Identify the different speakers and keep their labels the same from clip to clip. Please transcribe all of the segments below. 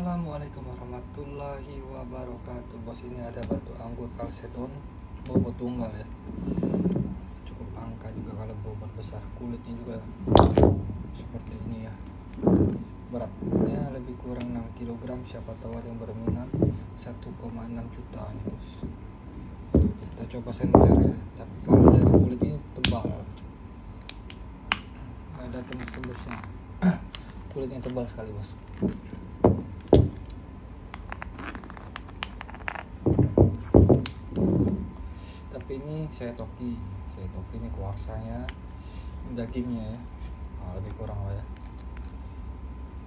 Speaker 1: Assalamualaikum warahmatullahi wabarakatuh. Bos, ini ada batu anggur kalsedon bobot tunggal ya. Cukup angka juga kalau bobot besar. Kulitnya juga seperti ini ya. Beratnya lebih kurang 6 kg. Siapa tahu ada yang berminat. 1,6 juta nih bos. Kita coba senter ya. Tapi kalau dari kulit ini tebal, ada tembus-tembusnya. Kulitnya tebal sekali bos. Tapi ini saya toki ini kuarsanya, dagingnya ya, lebih kurang lah ya,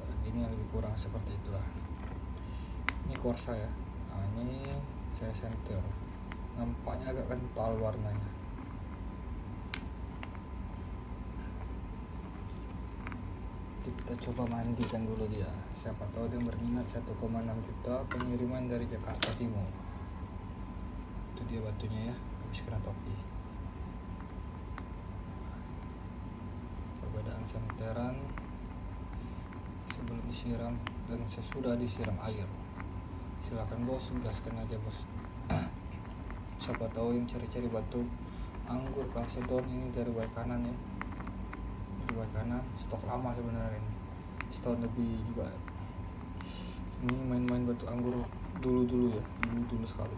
Speaker 1: dagingnya lebih kurang seperti itulah. Ini kuarsa ya. Ini saya senter, nampaknya agak kental warnanya. Kita coba mandikan dulu dia. Siapa tahu dia berminat. 1,6 juta, pengiriman dari Jakarta Timur. Itu dia batunya ya, habis kena topi. Perbedaan senteran sebelum disiram dan sesudah disiram air. Silakan bos, gaskan aja bos. Siapa tahu yang cari-cari batu anggur kalsedon ini dari Waikanan ya. Dari Waikanan, stok lama sebenarnya ini, setahun lebih juga. Ini main-main batu anggur dulu ya, dulu sekali.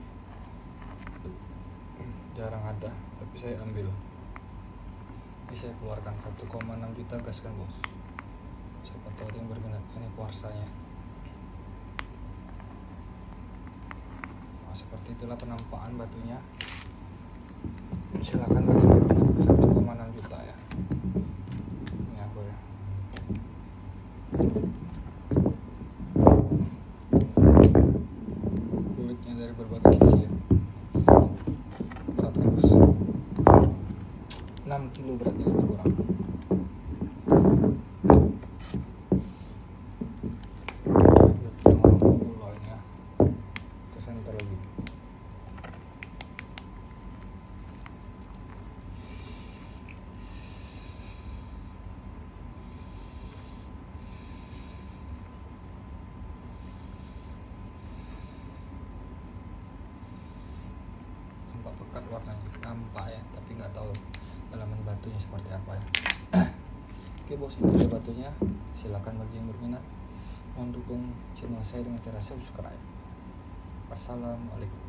Speaker 1: Jarang ada, tapi saya ambil. Ini saya keluarkan 1,6 juta, gaskan bos. Siapa tahu yang berminat. Ini kuarsanya. Nah, seperti itulah penampakan batunya. Silakan bagi yang berminat. 1,6 juta ya. Ini aku ya. Kulitnya dari berbagai sisi ya. 6 kilo beratnya lebih kurang. Mulanya ke senter lagi. Nampak pekat warnanya, nampak ya, tapi nggak tahu dalaman batunya seperti apa ya. Oke bos, ini dia batunya. Silakan bagi yang berminat. Mohon dukung channel saya dengan cara subscribe. Wassalamualaikum.